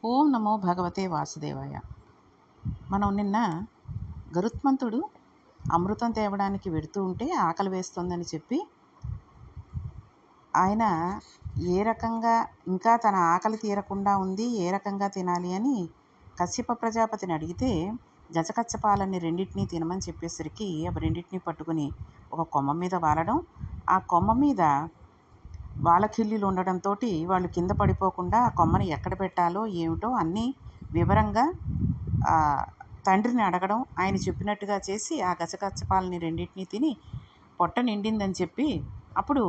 ఓం నమో భగవతే వాసుదేవాయ. మనం నిన్న గరుత్మంతుడు అమృతం తేవడానికి వెడుతూ ఉంటే ఆకలి వేస్తుందని చెప్పి ఆయన ఏ రకంగా ఇంకా తన ఆకలి తీరకుండా ఉంది, ఏ రకంగా తినాలి అని కశ్యప ప్రజాపతిని అడిగితే గజకచ్చపాలని రెండింటినీ తినమని చెప్పేసరికి అవి రెండింటినీ పట్టుకుని ఒక కొమ్మ మీద వాలడం, ఆ కొమ్మ మీద వాలకిల్లీలు ఉండడంతో వాళ్ళు కింద పడిపోకుండా ఆ కొమ్మని ఎక్కడ పెట్టాలో ఏమిటో అన్నీ వివరంగా తండ్రిని అడగడం, ఆయన చెప్పినట్టుగా చేసి ఆ గజకచ్చపాలని రెండింటినీ తిని పొట్ట నిండిందని చెప్పి అప్పుడు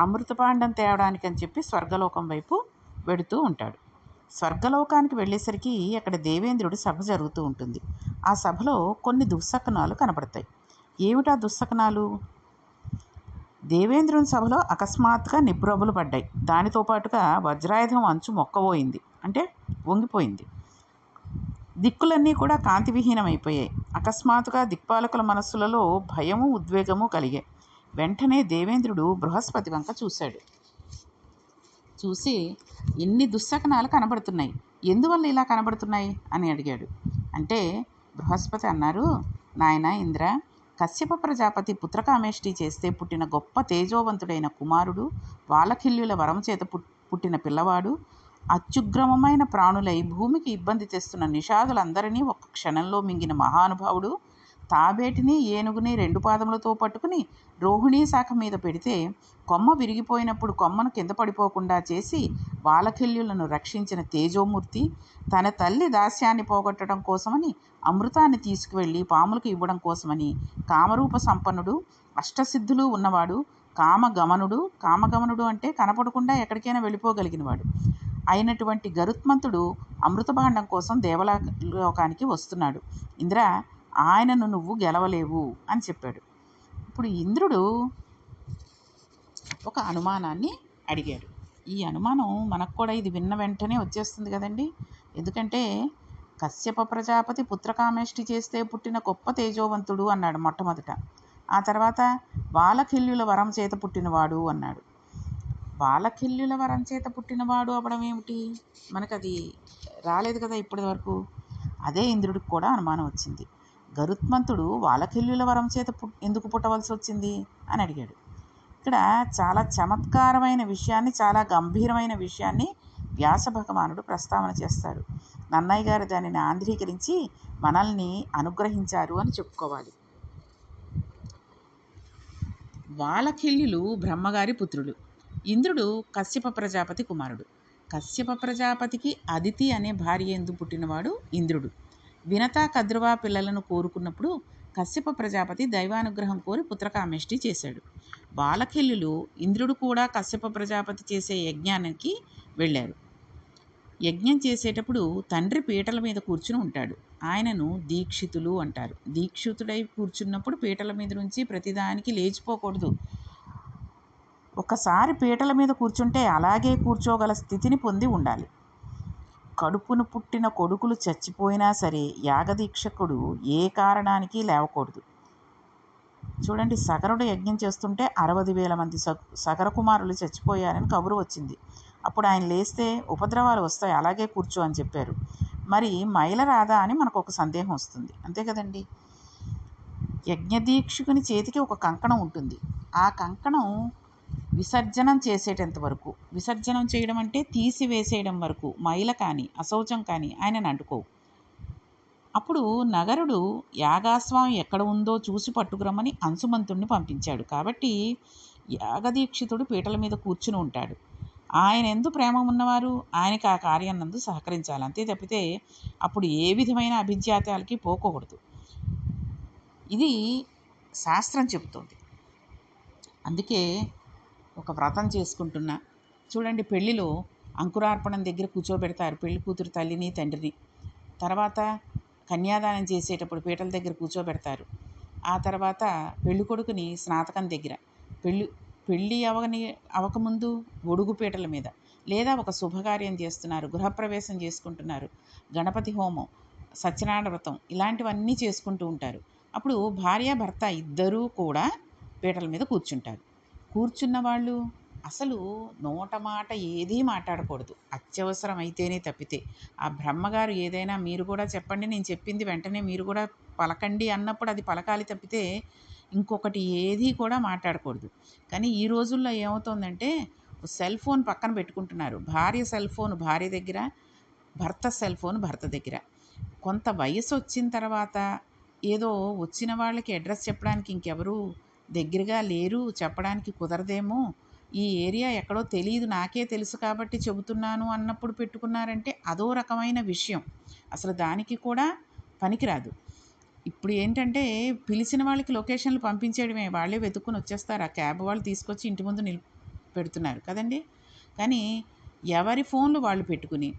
అమృతపాండం తేవడానికి అని చెప్పి స్వర్గలోకం వైపు వెడుతూ ఉంటాడు. స్వర్గలోకానికి వెళ్ళేసరికి అక్కడ దేవేంద్రుడి సభ జరుగుతూ ఉంటుంది. ఆ సభలో కొన్ని దుశ్శకునాలు కనబడతాయి. ఏమిటా దుశ్శకునాలు? దేవేంద్రుని సభలో అకస్మాత్తుగా నిప్పురవ్వలు పడ్డాయి. దానితో పాటుగా వజ్రాయుధం అంచు మొక్కబోయింది, అంటే వంగిపోయింది. దిక్కులన్నీ కూడా కాంతివిహీనమైపోయాయి. అకస్మాత్తుగా దిక్పాలకుల మనస్సులలో భయము, ఉద్వేగము కలిగాయి. వెంటనే దేవేంద్రుడు బృహస్పతి వంక చూశాడు. చూసి ఇన్ని దుశ్శకనాలు కనబడుతున్నాయి, ఎందువల్ల ఇలా కనబడుతున్నాయి అని అడిగాడు. అంటే బృహస్పతి అన్నారు, నాయన ఇంద్ర, కశ్యప ప్రజాపతి పుత్రకామేష్టి చేస్తే పుట్టిన గొప్ప తేజోవంతుడైన కుమారుడు, వాలకిల్యుల వరం చేత పుట్టిన పిల్లవాడు, అత్యుగ్రమమైన ప్రాణులై భూమికి ఇబ్బంది తెస్తున్న నిషాదులందరినీ ఒక్క క్షణంలో మింగిన మహానుభావుడు, తాబేటిని ఏనుగుని రెండు పాదములతో పట్టుకుని రోహిణీ శాఖ మీద పెడితే కొమ్మ విరిగిపోయినప్పుడు కొమ్మను కింద పడిపోకుండా చేసి వాలకిల్యులను రక్షించిన తేజోమూర్తి, తన తల్లి దాస్యాన్ని పోగొట్టడం కోసమని అమృతాన్ని తీసుకువెళ్ళి పాములకు ఇవ్వడం కోసమని కామరూప సంపన్నుడు, అష్టసిద్ధులు ఉన్నవాడు, కామగమనుడు అంటే కనపడకుండా ఎక్కడికైనా వెళ్ళిపోగలిగినవాడు అయినటువంటి గరుత్మంతుడు అమృతభాండం కోసం దేవలోకానికి వస్తున్నాడు. ఇంద్ర, ఆయనను నువ్వు గెలవలేవు అని చెప్పాడు. ఇప్పుడు ఇంద్రుడు ఒక అనుమానాన్ని అడిగాడు. ఈ అనుమానం మనకు కూడా ఇది విన్న వెంటనే వచ్చేస్తుంది కదండి. ఎందుకంటే కశ్యప ప్రజాపతి పుత్రకామేష్టి చేస్తే పుట్టిన గొప్ప తేజోవంతుడు అన్నాడు మొట్టమొదట. ఆ తర్వాత వాలకిల్యుల వరం చేత పుట్టినవాడు అన్నాడు. వాలకిల్యుల వరం చేత పుట్టినవాడు అవ్వడం ఏమిటి? మనకు అది రాలేదు కదా ఇప్పటి వరకు. అదే ఇంద్రుడికి కూడా అనుమానం వచ్చింది. గరుత్మంతుడు వాలకిల్యుల వరం చేత ఎందుకు పుట్టవలసి వచ్చింది అని అడిగాడు. ఇక్కడ చాలా చమత్కారమైన విషయాన్ని, చాలా గంభీరమైన విషయాన్ని వ్యాస భగవానుడు ప్రస్తావన చేస్తారు. నన్నయ్య గారు దానిని ఆంధ్రీకరించి మనల్ని అనుగ్రహించారు అని చెప్పుకోవాలి. వాలకిల్యులు బ్రహ్మగారి పుత్రులు. ఇంద్రుడు కశ్యప ప్రజాపతి కుమారుడు. కశ్యప ప్రజాపతికి అదితి అనే భార్య ఎందు పుట్టినవాడు ఇంద్రుడు. వినత, కద్రువ పిల్లలను కోరుకున్నప్పుడు కశ్యప ప్రజాపతి దైవానుగ్రహం కోరి పుత్రకామేష్టి చేశాడు. వాలకిల్యులు ఇంద్రుడు కూడా కశ్యప ప్రజాపతి చేసే యజ్ఞానికి వెళ్ళారు. యజ్ఞం చేసేటప్పుడు తండ్రి పీటల మీద కూర్చుని ఉంటాడు. ఆయనను దీక్షితులు అంటారు. దీక్షితుడై కూర్చున్నప్పుడు పీటల మీద నుంచి ప్రతిదానికి లేచిపోకూడదు. ఒకసారి పీటల మీద కూర్చుంటే అలాగే కూర్చోగల స్థితిని పొంది ఉండాలి. కడుపును పుట్టిన కొడుకులు చచ్చిపోయినా సరే యాగదీక్షకుడు ఏ కారణానికి లేవకూడదు. చూడండి, సగరుడు యజ్ఞం చేస్తుంటే 60,000 మంది సగర కుమారులు చచ్చిపోయారని కబురు వచ్చింది. అప్పుడు ఆయన లేస్తే ఉపద్రవాలు వస్తాయి, అలాగే కూర్చో అని చెప్పారు. మరి మైల రాదా అని మనకు ఒక సందేహం వస్తుంది, అంతే కదండి. యజ్ఞదీక్షకుని చేతికి ఒక కంకణం ఉంటుంది. ఆ కంకణం విసర్జనం చేసేటంత వరకు, విసర్జనం చేయడం అంటే తీసివేసేయడం వరకు మైల కానీ అశౌచం కానీ ఆయనను అంటుకోవు. అప్పుడు నగరుడు యాగాస్వామి ఎక్కడ ఉందో చూసి పట్టుకురమ్మని అంశుమంతుణ్ణి పంపించాడు. కాబట్టి యాగదీక్షితుడు పీటల మీద కూర్చుని ఉంటాడు. ఆయన ఎందు ప్రేమ ఉన్నవారు ఆయనకి ఆ కార్యం నందు సహకరించాలి, అంతే తప్పితే అప్పుడు ఏ విధమైన అభిజాత్యాలకి పోకూడదు. ఇది శాస్త్రం చెబుతుంది. అందుకే ఒక వ్రతం చేసుకుంటున్నా చూడండి, పెళ్ళిలో అంకురార్పణం దగ్గర కూర్చోబెడతారు పెళ్లి కూతురు తల్లిని తండ్రిని. తర్వాత కన్యాదానం చేసేటప్పుడు పీటల దగ్గర కూర్చోబెడతారు. ఆ తర్వాత పెళ్లి కొడుకుని స్నాతకం దగ్గర, పెళ్ళి అవకముందు ఒడుగు పీటల మీద, లేదా ఒక శుభకార్యం చేస్తున్నారు, గృహప్రవేశం చేసుకుంటున్నారు, గణపతి హోమం, సత్యనారాయణ వ్రతం, ఇలాంటివన్నీ చేసుకుంటూ ఉంటారు. అప్పుడు భార్య భర్త ఇద్దరూ కూడా పీటల మీద కూర్చుంటారు. కూర్చున్న వాళ్ళు అసలు నోట మాట ఏదీ మాట్లాడకూడదు. అత్యవసరం అయితేనే తప్పితే. ఆ బ్రహ్మగారు ఏదైనా మీరు కూడా చెప్పండి, నేను చెప్పింది వెంటనే మీరు కూడా పలకండి అన్నప్పుడు అది పలకాలి తప్పితే ఇంకొకటి ఏదీ కూడా మాట్లాడకూడదు. కానీ ఈ రోజుల్లో ఏమవుతోందంటే సెల్ ఫోన్ పక్కన పెట్టుకుంటున్నారు. భార్య సెల్ ఫోన్ భార్య దగ్గర, భర్త సెల్ ఫోన్ భర్త దగ్గర. కొంత వయసొచ్చిన తర్వాత ఏదో వచ్చిన వాళ్ళకి అడ్రస్ చెప్పడానికి ఇంకెవరు దగ్గరగా లేరు, చెప్పడానికి కుదరదేమో, ఈ ఏరియా ఎక్కడో తెలీదు, నాకే తెలుసు కాబట్టి చెబుతున్నాను అన్నప్పుడు పెట్టుకున్నారంటే అదో రకమైన విషయం. అసలు దానికి కూడా పనికిరాదు. ఇప్పుడు ఏంటంటే పిలిచిన వాళ్ళకి లొకేషన్లు పంపించేయడమే. వాళ్ళే వెతుక్కొని వచ్చేస్తారు. ఆ క్యాబ్ వాళ్ళు తీసుకొచ్చి ఇంటి ముందు పెడుతున్నారు కదండీ! కానీ ఎవరి ఫోన్లు వాళ్ళు పెట్టుకుని,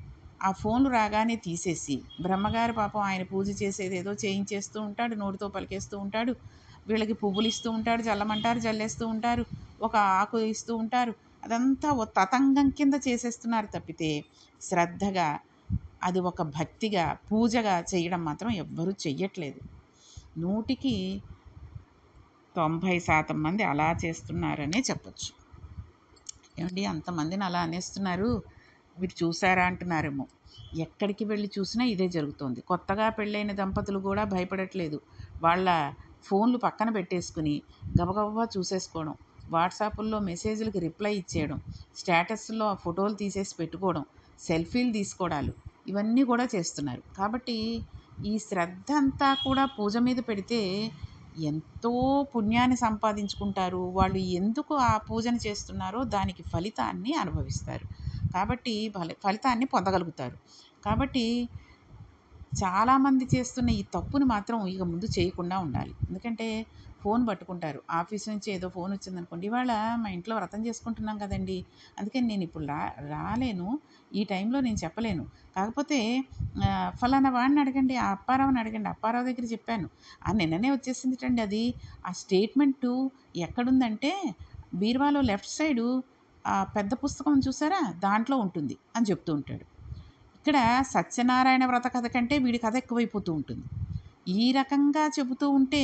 ఆ ఫోన్లు రాగానే తీసేసి, బ్రహ్మగారు పాపం ఆయన పూజ చేసేదేదో చేయించేస్తూ ఉంటాడు. నోటితో పలికేస్తూ ఉంటాడు. వీళ్ళకి పువ్వులు ఇస్తూ ఉంటాడు. జల్లమంటారు, జల్లేస్తూ ఉంటారు. ఒక ఆకు ఇస్తూ ఉంటారు. అదంతా ఓ తతంగం కింద చేసేస్తున్నారు తప్పితే, శ్రద్ధగా అది ఒక భక్తిగా, పూజగా చేయడం మాత్రం ఎవ్వరూ చెయ్యట్లేదు. 100కి 90% మంది అలా చేస్తున్నారనే చెప్పొచ్చు. ఏవండీ అంతమందిని అలా అనేస్తున్నారు, మీరు చూసారా అంటున్నారేమో. ఎక్కడికి వెళ్ళి చూసినా ఇదే జరుగుతోంది. కొత్తగా పెళ్ళైన దంపతులు కూడా భయపడట్లేదు. వాళ్ళ ఫోన్లు పక్కన పెట్టేసుకుని గబగబా చూసేసుకోవడం, వాట్సాపుల్లో మెసేజ్‌లకి రిప్లై ఇచ్చేయడం, స్టేటస్‌లో ఆ ఫోటోలు తీసేసి పెట్టుకోవడం, సెల్ఫీలు తీసుకోవడాలు, ఇవన్నీ కూడా చేస్తున్నారు. కాబట్టి ఈ శ్రద్ధ అంతా కూడా పూజ మీద పెడితే ఎంతో పుణ్యాన్ని సంపాదించుకుంటారు. వాళ్ళు ఎందుకు ఆ పూజను చేస్తున్నారో దానికి ఫలితాన్ని అనుభవిస్తారు. కాబట్టి ఫలితాన్ని పొందగలుగుతారు. కాబట్టి చాలామంది చేస్తున్న ఈ తప్పుని మాత్రం ఇక ముందు చేయకుండా ఉండాలి. ఎందుకంటే ఫోన్ పట్టుకుంటారు. ఆఫీస్ నుంచి ఏదో ఫోన్ వచ్చిందనుకోండి, "ఇవాళ మా ఇంట్లో వ్రతం చేసుకుంటున్నాం కదండీ! అందుకని నేను ఇప్పుడు రాలేను. ఈ టైంలో నేను చెప్పలేను. కాకపోతే ఫలానా వాడిని అడగండి, ఆ అప్పారావుని అడగండి. అప్పారావు దగ్గర చెప్పాను. నిన్ననే వచ్చేసిందిటండి అది. ఆ స్టేట్మెంటు ఎక్కడుందంటే బీరువాలో లెఫ్ట్ సైడు పెద్ద పుస్తకం చూసారా? దాంట్లో ఉంటుంది" అని చెప్తూ ఉంటాడు. ఇక్కడ సత్యనారాయణ వ్రత కథ కంటే వీడి కథ ఎక్కువైపోతూ ఉంటుంది. ఈ రకంగా చెబుతూ ఉంటే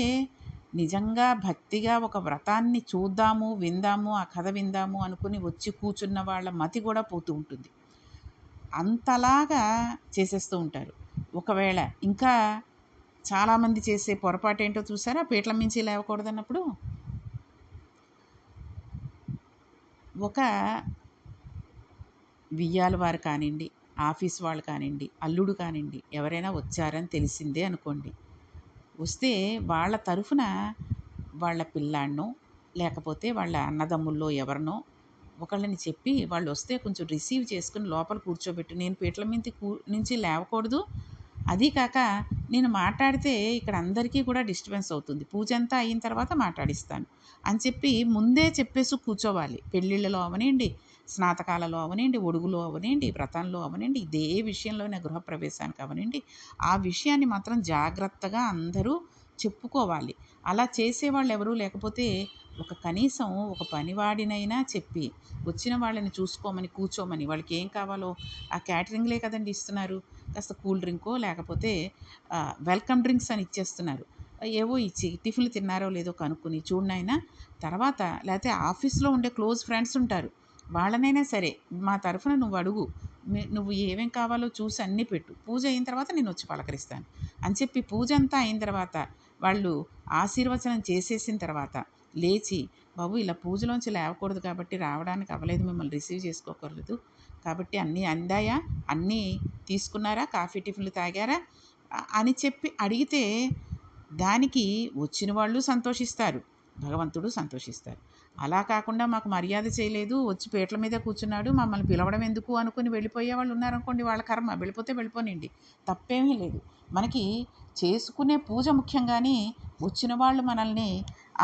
నిజంగా భక్తిగా ఒక వ్రతాన్ని చూద్దాము, విందాము, ఆ కథ విందాము అనుకుని వచ్చి కూర్చున్న వాళ్ళ మతి కూడా పోతూ ఉంటుంది. అంతలాగా చేసేస్తూ ఉంటారు. ఒకవేళ ఇంకా చాలామంది చేసే పొరపాటేంటో చూసారా? పీటల మించి లేవకూడదన్నప్పుడు ఒక వియ్యాల వారు కానివ్వండి, ఆఫీస్ వాళ్ళు కానివ్వండి, అల్లుడు కానివ్వండి, ఎవరైనా వచ్చారని తెలిసిందే అనుకోండి. వస్తే వాళ్ళ తరఫున వాళ్ళ పిల్లాడినో, లేకపోతే వాళ్ళ అన్నదమ్ముల్లో ఎవరినో ఒకళ్ళని చెప్పి వాళ్ళొస్తే కొంచెం రిసీవ్ చేసుకొని లోపల కూర్చోబెట్టు. నేను పీటల మీంతి నుంచి లేవకూడదు. అదీ కాక నేను మాట్లాడితే ఇక్కడ అందరికీ కూడా డిస్టర్బెన్స్ అవుతుంది. పూజంతా అయిన తర్వాత మాట్లాడిస్తాను అని చెప్పి ముందే చెప్పేసి కూర్చోవాలి. పెళ్ళిళ్ళలో అవనియండి, స్నాతకాలలో అవనియండి, ఒడుగులో అవనియండి, వ్రతంలో అవనియండి, ఇదే విషయంలోనే గృహప్రవేశానికి అవనియండి, ఆ విషయాన్ని మాత్రం జాగ్రత్తగా అందరూ చెప్పుకోవాలి. అలా చేసేవాళ్ళు ఎవరూ లేకపోతే ఒక కనీసం ఒక పనివాడినైనా చెప్పి వచ్చిన వాళ్ళని చూసుకోమని, కూర్చోమని, వాళ్ళకి ఏం కావాలో ఆ క్యాటరింగ్‌లే కదండీ ఇస్తున్నారు. కాస్త కూల్ డ్రింకో లేకపోతే వెల్కమ్ డ్రింక్స్ అని ఇచ్చేస్తున్నారు. ఏవో ఇచ్చి టిఫిన్‌లు తిన్నారో లేదో కనుక్కొని చూడు నాయనా తర్వాత లేతే ఆఫీస్‌లో ఉండే క్లోజ్ ఫ్రెండ్స్ ఉంటారు. వాళ్ళనైనా సరే మా తరఫున నువ్వు అడుగు. నువ్వు ఏమేం కావాలో చూసి అన్నీ పెట్టు. పూజ అయిన తర్వాత నేనొచ్చి పలకరిస్తాను అని చెప్పి పూజ అంతా అయిన తర్వాత వాళ్ళు ఆశీర్వచనం చేసేసిన తర్వాత లేచి, బాబు ఇలా పూజలోంచి లేవకూడదు కాబట్టి రావడానికి అవ్వలేదు, మిమ్మల్ని రిసీవ్ చేసుకోకూడదు కాబట్టి అన్నీ అందాయా? అన్నీ తీసుకున్నారా? కాఫీ, టిఫిన్‌లు తాగారా? అని చెప్పి అడిగితే దానికి వచ్చిన వాళ్ళు సంతోషిస్తారు. భగవంతుడు సంతోషిస్తారు. అలా కాకుండా మాకు మర్యాద చేయలేదు, వచ్చి పీటల మీద కూర్చున్నాడు, మమ్మల్ని పిలవడం ఎందుకు అనుకుని వెళ్ళిపోయేవాళ్ళు ఉన్నారనుకోండి, వాళ్ళ కర్మ. వెళ్ళిపోతే వెళ్ళిపోనీయండి. తప్పేమీ లేదు. మనకి చేసుకునే పూజ ముఖ్యం గానీ, వచ్చిన వాళ్ళు మనల్ని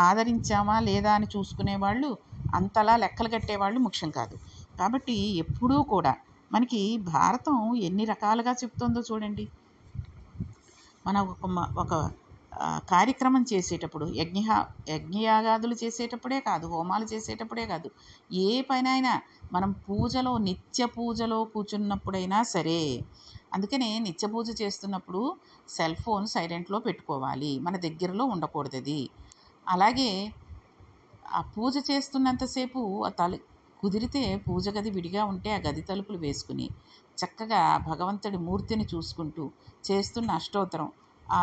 ఆదరించామా లేదా అని చూసుకునేవాళ్ళు, అంతలా లెక్కలు కట్టేవాళ్ళు ముఖ్యం కాదు. కాబట్టి ఎప్పుడూ కూడా మనకి భారతం ఎన్ని రకాలుగా చెప్తుందో చూడండి. మనం ఒక కార్యక్రమం చేసేటప్పుడు యజ్ఞయాగాదులు చేసేటప్పుడే కాదు, హోమాలు చేసేటప్పుడే కాదు, ఏ పనైనా మనం పూజలో నిత్య పూజలో కూర్చున్నప్పుడైనా సరే, అందుకనే నిత్య పూజ చేస్తున్నప్పుడు సెల్ ఫోన్ సైలెంట్‌లో పెట్టుకోవాలి. మన దగ్గరలో ఉండకూడదది. అలాగే ఆ పూజ చేస్తున్నంత సేపు కుదిరితే పూజ గది విడిగా ఉంటే ఆ గది తలుపులు వేసుకుని చక్కగా భగవంతుడి మూర్తిని చూసుకుంటూ చేస్తున్న అష్టోత్తరం, ఆ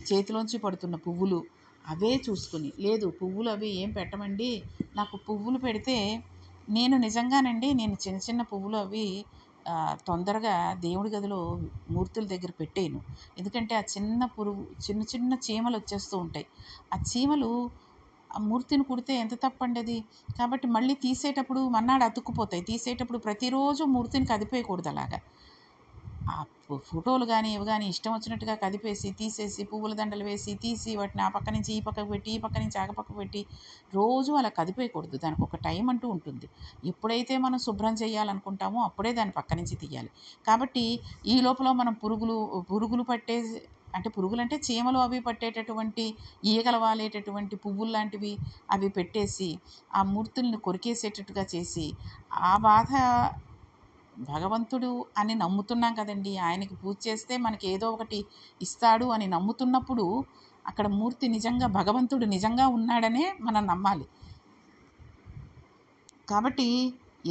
చేతిలోంచి పడుతున్న పువ్వులు అవే చూసుకుని, లేదు పువ్వులు అవి ఏం పెట్టమండి, నాకు పువ్వులు పెడితే నేను నిజంగానండి నేను చిన్న చిన్న పువ్వులు అవి తొందరగా దేవుడి గదిలో మూర్తుల దగ్గర పెట్టేయను. ఎందుకంటే ఆ చిన్న పురుగు చిన్న చిన్న చీమలు వచ్చేస్తూ ఉంటాయి. ఆ చీమలు ఆ మూర్తిని కుడితే ఎంత తప్పండి అది. కాబట్టి మళ్ళీ తీసేటప్పుడు మర్నాడు అతుక్కుపోతాయి. తీసేటప్పుడు ప్రతిరోజు మూర్తిని కదిపేయకూడదు అలాగా. ఆ ఫోటోలు గానీ, ఇవి గానీ ఇష్టం వచ్చినట్టుగా కదిపేసి, తీసేసి, పువ్వుల దండలు వేసి, తీసి వాటిని ఆ పక్క నుంచి ఈ పక్కకు పెట్టి, ఈ పక్క నుంచి ఆ పక్కకు పెట్టి, రోజూ అలా కదిపేయకూడదు. దానికొక టైం అంటూ ఉంటుంది. ఎప్పుడైతే మనం శుభ్రం చేయాలనుకుంటామో అప్పుడే దాన్ని పక్క నుంచి తీయాలి. కాబట్టి ఈ లోపల మనం పురుగులు పట్టే అంటే పురుగులంటే చీమలు అవి పట్టేటటువంటి, ఈగలు వాలేటటువంటి పువ్వుల్లాంటివి అవి పెట్టేసి, ఆ మూర్తుల్ని కొరికేసేటట్టుగా చేసి, ఆ బాధ భగవంతుడు అని నమ్ముతున్నాం కదండీ! ఆయనకి పూజ చేస్తే మనకేదో ఒకటి ఇస్తాడు అని నమ్ముతున్నప్పుడు, అక్కడ మూర్తి నిజంగా భగవంతుడు నిజంగా ఉన్నాడనే మనం నమ్మాలి. కాబట్టి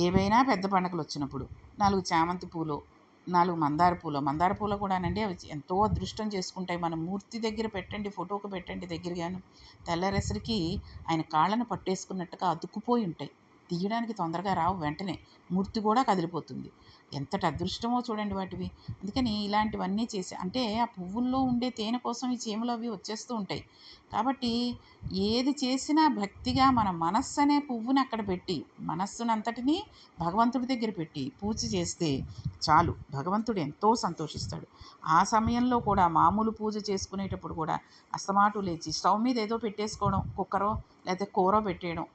ఏవైనా పెద్ద పండగలొచ్చినప్పుడు 4 చామంతి పూలో, 4 మందార పూలు కూడానండి అవి ఎంతో అదృష్టం చేసుకుంటాయి. మన మూర్తి దగ్గర పెట్టండి, ఫోటోకి పెట్టండి దగ్గరగాను. తెల్లారేసరికి ఆయన కాళ్ళను పట్టేసుకున్నట్టుగా అతుక్కుపోయి ఉంటాయి. తీయడానికి తొందరగా రావు వెంటనే. మూర్తి కూడా కదిలిపోతుంది. ఎంతటి అదృష్టమో చూడండి వాటివి. అందుకని ఇలాంటివన్నీ చేసి అంటే ఆ పువ్వుల్లో ఉండే తేనె కోసం ఈ చీమలు అవి వచ్చేస్తూ ఉంటాయి. కాబట్టి ఏది చేసినా భక్తిగా మన మనస్సు అనే పువ్వుని అక్కడ పెట్టి, మనస్సునంతటినీ భగవంతుడి దగ్గర పెట్టి పూజ చేస్తే చాలు, భగవంతుడు ఎంతో సంతోషిస్తాడు. ఆ సమయంలో కూడా మామూలు పూజ చేసుకునేటప్పుడు కూడా అస్తమాటు లేచి స్టవ్ మీద ఏదో పెట్టేసుకోవడం, కుక్కరో లేకపోతే కూరో పెట్టేయడం,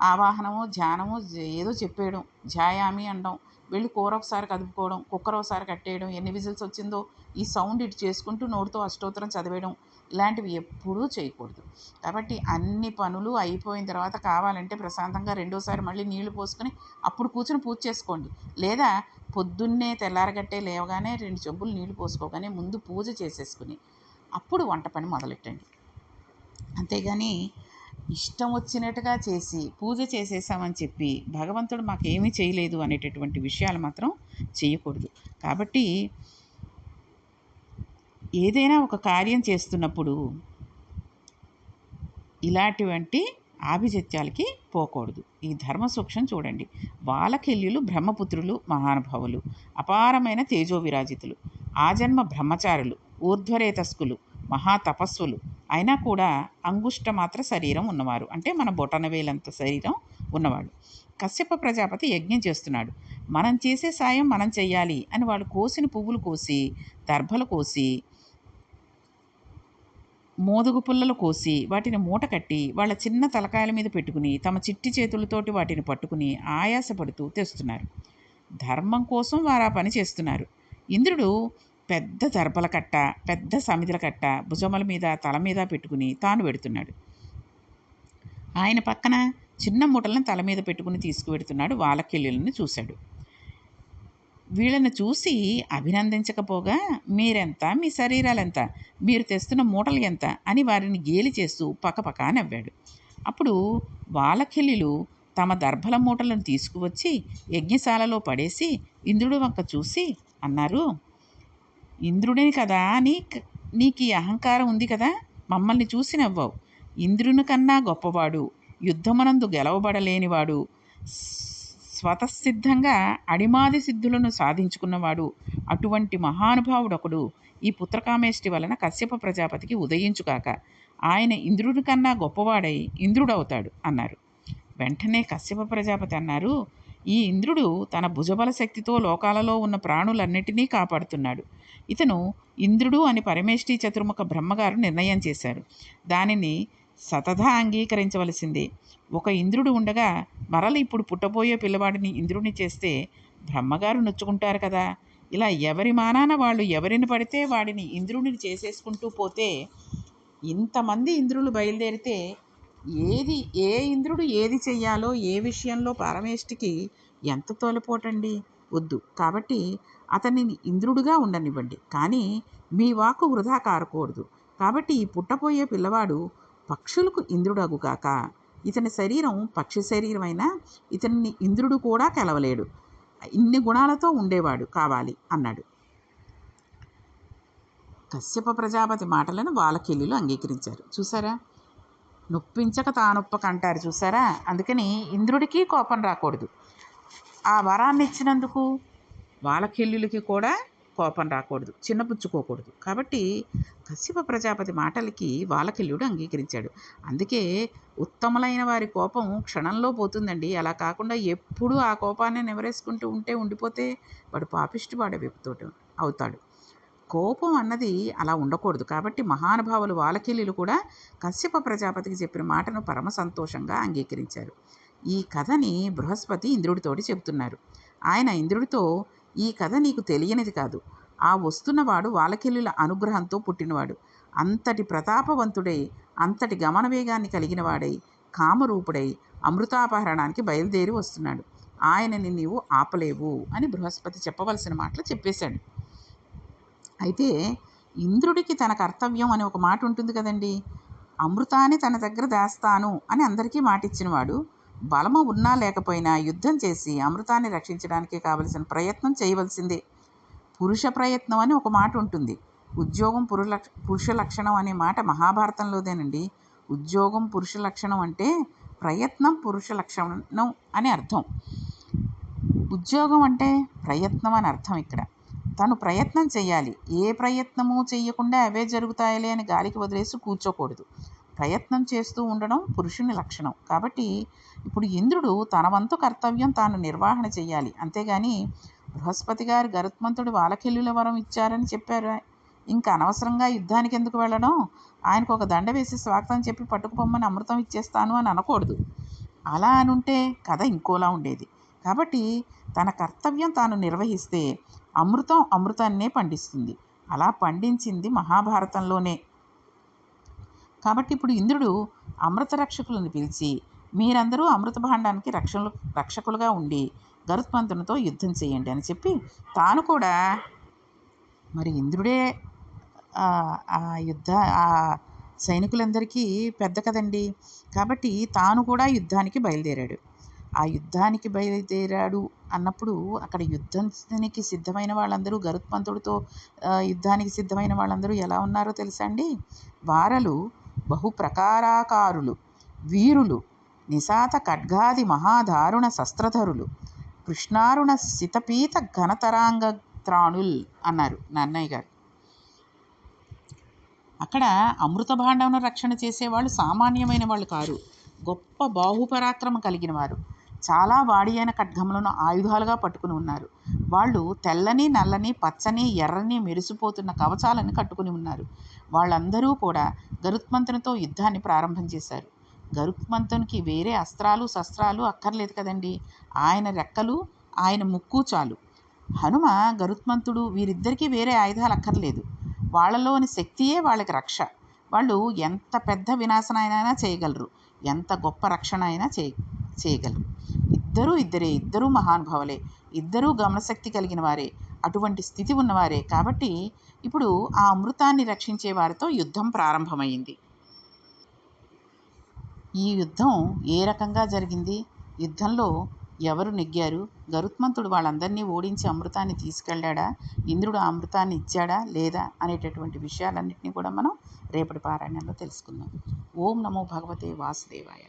ఆవాహనమో ధ్యానమో ఏదో చెప్పేయడం, ధ్యాయామి అనడం, వెళ్ళి కూర ఒకసారి కదుపుకోవడం, కుక్కర్ ఒకసారి కట్టేయడం, ఎన్ని విజిల్స్ వచ్చిందో ఈ సౌండ్ ఇటు చేసుకుంటూ నోటితో అష్టోత్తరం చదివేయడం, ఇలాంటివి ఎప్పుడూ చేయకూడదు. కాబట్టి అన్ని పనులు అయిపోయిన తర్వాత కావాలంటే ప్రశాంతంగా రెండోసారి మళ్ళీ నీళ్లు పోసుకొని అప్పుడు కూర్చొని పూజ చేసుకోండి. లేదా పొద్దున్నే తెల్లారగట్టే లేవగానే 2 చెంబులు నీళ్లు పోసుకోగానే ముందు పూజ చేసేసుకుని అప్పుడు వంట పని మొదలెట్టండి. అంతేగాని ఇష్టం వచ్చినట్టుగా చేసి పూజ చేసేసామని చెప్పి భగవంతుడు మాకేమీ చేయలేదు అనేటటువంటి విషయాలు మాత్రం చేయకూడదు. కాబట్టి ఏదైనా ఒక కార్యం చేస్తున్నప్పుడు ఇలాంటివంటి ఆభిజత్యాలకి పోకూడదు. ఈ ధర్మ సూక్ష్మం చూడండి. వాలకెల్యులు బ్రహ్మపుత్రులు మహానుభావులు, అపారమైన తేజో విరాజితులు, ఆజన్మ బ్రహ్మచారులు, ఊర్ధ్వరేతస్కులు, మహాతపస్సులు అయినా కూడా అంగుష్టమాత్ర శరీరం ఉన్నవారు, అంటే మన బొటనవేలంత శరీరం ఉన్నవాడు. కశ్యప ప్రజాపతి యజ్ఞం చేస్తున్నాడు. మనం చేసే సాయం మనం చెయ్యాలి అని వాళ్ళు కోసిన పువ్వులు కోసి, దర్భలు కోసి, మోదుగు పుల్లలు కోసి వాటిని మూట కట్టి వాళ్ళ చిన్న తలకాయల మీద పెట్టుకుని తమ చిట్టి చేతులతోటి వాటిని పట్టుకుని ఆయాసపడుతూ తెస్తున్నారు. ధర్మం కోసం వారు ఆ పని చేస్తున్నారు. ఇంద్రుడు పెద్ద దర్భల కట్ట, పెద్ద సమిధుల కట్ట భుజముల మీద తల మీద పెట్టుకుని తాను పెడుతున్నాడు. ఆయన పక్కన చిన్న మూటలను తల మీద పెట్టుకుని తీసుకువెడుతున్నాడు. వాలకెల్యులను చూశాడు. వీళ్ళని చూసి అభినందించకపోగా మీరెంత, మీ శరీరాలెంత, మీరు తెస్తున్న మూటలు ఎంత అని వారిని గేలి చేస్తూ పకపకా నవ్వాడు. అప్పుడు వాలకెల్యులు తమ దర్భల మూటలను తీసుకువచ్చి యజ్ఞశాలలో పడేసి ఇంద్రుడి వంక చూసి అన్నారు, ఇంద్రుడిని కదా నీకు ఈ అహంకారం ఉంది కదా, మమ్మల్ని చూసి నవ్వావు. ఇంద్రుని కన్నా గొప్పవాడు, యుద్ధమనందు గెలవబడలేనివాడు, స్వతసిద్ధంగా అడిమాది సిద్ధులను సాధించుకున్నవాడు, అటువంటి మహానుభావుడొకడు ఈ పుత్రకామేష్టి వలన కశ్యప ప్రజాపతికి ఉదయించుగాక. ఆయన ఇంద్రుడి కన్నా గొప్పవాడై ఇంద్రుడవుతాడు అన్నారు. వెంటనే కశ్యప ప్రజాపతి అన్నారు, ఈ ఇంద్రుడు తన భుజబల శక్తితో లోకాలలో ఉన్న ప్రాణులన్నిటినీ కాపాడుతున్నాడు. ఇతను ఇంద్రుడు అని పరమేష్ఠి చతుర్ముఖ బ్రహ్మగారు నిర్ణయం చేశారు. దానిని సతదా అంగీకరించవలసిందే. ఒక ఇంద్రుడు ఉండగా మరల ఇప్పుడు పుట్టబోయే పిల్లవాడిని ఇంద్రుడిని చేస్తే బ్రహ్మగారు నొచ్చుకుంటారు కదా. ఇలా ఎవరి మానాన వాళ్ళు ఎవరిని పడితే వాడిని ఇంద్రుడిని చేసేసుకుంటూ పోతే, ఇంతమంది ఇంద్రులు బయలుదేరితే ఏ ఇంద్రుడు ఏది చెయ్యాలో ఏ విషయంలో పరమేష్ఠికి ఎంత తోలిపోటండి. వద్దు. కాబట్టి అతనిని ఇంద్రుడుగా ఉండనివ్వండి, కానీ మీ వాక్కు వృధా కారకూడదు. కాబట్టి ఈ పుట్టపోయే పిల్లవాడు పక్షులకు ఇంద్రుడగుగాక. ఇతని శరీరం పక్షి శరీరమైనా ఇతన్ని ఇంద్రుడు కూడా గెలవలేడు. ఇన్ని గుణాలతో ఉండేవాడు కావాలి అన్నాడు. కశ్యప ప్రజాపతి మాటలను వాలకెల్లులు అంగీకరించారు. చూసారా, నొప్పించక తానొప్పక అంటారు చూసారా. అందుకని ఇంద్రుడికి కోపం రాకూడదు. ఆ వరాన్ని ఇచ్చినందుకు వాలకెల్లులకి కూడా కోపం రాకూడదు, చిన్నపుచ్చుకోకూడదు. కాబట్టి కశ్యప ప్రజాపతి మాటలకి వాలకెల్లుడు అంగీకరించాడు. అందుకే ఉత్తములైన వారి కోపం క్షణంలో పోతుందండి. అలా కాకుండా ఎప్పుడూ ఆ కోపాన్ని నెవరేసుకుంటూ ఉండిపోతే వాడు పాపిష్టి వాడే విప్పుతోటి అవుతాడు. కోపం అన్నది అలా ఉండకూడదు. కాబట్టి మహానుభావులు వాలకెల్లులు కూడా కశ్యప ప్రజాపతికి చెప్పిన మాటను పరమ సంతోషంగా అంగీకరించారు. ఈ కథని బృహస్పతి ఇంద్రుడితోటి చెబుతున్నారు. ఆయన ఇంద్రుడితో, ఈ కథ నీకు తెలియనిది కాదు. ఆ వస్తున్నవాడు వాలకెల్లుల అనుగ్రహంతో పుట్టినవాడు. అంతటి ప్రతాపవంతుడై, అంతటి గమన వేగాన్ని కలిగినవాడై, కామరూపుడై అమృతాపహరణానికి బయలుదేరి వస్తున్నాడు. ఆయనని నీవు ఆపలేవు అని బృహస్పతి చెప్పవలసిన మాటలు చెప్పేశాడు. అయితే ఇంద్రుడికి తన కర్తవ్యం అనే ఒక మాట ఉంటుంది కదండి. అమృతాన్ని తన దగ్గర దాస్తాను అని అందరికీ మాటిచ్చినవాడు బలము ఉన్నా లేకపోయినా యుద్ధం చేసి అమృతాన్ని రక్షించడానికి కావలసిన ప్రయత్నం చేయవలసిందే. పురుష ప్రయత్నం అని ఒక మాట ఉంటుంది. ఉద్యోగం పురుష లక్షణం అనే మాట మహాభారతంలోదేనండి. ఉద్యోగం పురుష లక్షణం అంటే ప్రయత్నం పురుష లక్షణం అని అర్థం. ఉద్యోగం అంటే ప్రయత్నం అని అర్థం. ఇక్కడ తను ప్రయత్నం చేయాలి. ఏ ప్రయత్నము చేయకుండా అవే జరుగుతాయిలే అని గాలికి వదిలేసి కూర్చోకూడదు. ప్రయత్నం చేస్తూ ఉండడం పురుషుని లక్షణం. కాబట్టి ఇప్పుడు ఇంద్రుడు తన వంతు కర్తవ్యం తాను నిర్వహణ చేయాలి. అంతేగాని బృహస్పతి గారు గరుత్మంతుడు వాలకెల్లుల వరం ఇచ్చారని చెప్పారు, ఇంకా అనవసరంగా యుద్ధానికి ఎందుకు వెళ్ళడం, ఆయనకు ఒక దండ వేసి స్వాగతం చెప్పి పట్టుకుపోమ్మని అమృతం ఇచ్చేస్తాను అని అనకూడదు. అలా అనుంటే కథ ఇంకోలా ఉండేది. కాబట్టి తన కర్తవ్యం తాను నిర్వహిస్తే అమృతాన్నే పండిస్తుంది. అలా పండించింది మహాభారతంలోనే. కాబట్టి ఇప్పుడు ఇంద్రుడు అమృత రక్షకులను పిలిచి, మీరందరూ అమృత భాండానికి రక్షకులుగా ఉండి గరుత్మంతునితో యుద్ధం చేయండి అని చెప్పి తాను కూడా, మరి ఇంద్రుడే ఆ సైనికులందరికీ పెద్ద కదండి. కాబట్టి తాను కూడా యుద్ధానికి బయలుదేరాడు. ఆ యుద్ధానికి బయలుదేరాడు అన్నప్పుడు అక్కడ యుద్ధానికి సిద్ధమైన వాళ్ళందరూ, గరుత్మంతుడితో యుద్ధానికి సిద్ధమైన వాళ్ళందరూ ఎలా ఉన్నారో తెలుసా అండి. వారలు, బహుప్రకారాకారులు, వీరులు, నిశాత ఖడ్గాది మహాదారుణ శస్త్రధరులు, కృష్ణారుణ సితపీత ఘనతరాంగత్రాణుల్ అన్నారు నన్నయ్య గారు. అక్కడ అమృత భాండమును రక్షణ చేసేవాళ్ళు సామాన్యమైన వాళ్ళు కారు. గొప్ప బాహుపరాక్రమం కలిగిన వారు. చాలా వాడి అయిన ఖడ్గములను ఆయుధాలుగా పట్టుకుని ఉన్నారు. వాళ్ళు తెల్లని, నల్లని, పచ్చని, ఎర్రని మెరిసిపోతున్న కవచాలను కట్టుకుని ఉన్నారు. వాళ్ళందరూ కూడా గరుత్మంతునితో యుద్ధాన్ని ప్రారంభం చేశారు. గరుత్మంతునికి వేరే అస్త్రాలు శస్త్రాలు అక్కర్లేదు కదండి. ఆయన రెక్కలు, ఆయన ముక్కు చాలు. హనుమ, గరుత్మంతుడు వీరిద్దరికీ వేరే ఆయుధాలు అక్కర్లేదు. వాళ్ళలోని శక్తియే వాళ్ళకి రక్ష. వాళ్ళు ఎంత పెద్ద వినాశనైనా చేయగలరు, ఎంత గొప్ప రక్షణ అయినా చేయగలరు. ఇద్దరూ మహానుభావులే, ఇద్దరూ గమనశక్తి కలిగిన వారే, అటువంటి స్థితి ఉన్నవారే. కాబట్టి ఇప్పుడు ఆ అమృతాన్ని రక్షించే వారితో యుద్ధం ప్రారంభమైంది. ఈ యుద్ధం ఏ రకంగా జరిగింది, యుద్ధంలో ఎవరు నెగ్గారు, గరుత్మంతుడు వాళ్ళందరినీ ఓడించి అమృతాన్ని తీసుకెళ్ళాడా, ఇంద్రుడు ఆ అమృతాన్ని ఇచ్చాడా లేదా అనేటటువంటి విషయాలన్నింటినీ కూడా మనం రేపటి పారాయణంలో తెలుసుకుందాం. ఓం నమో భగవతే వాసుదేవాయ.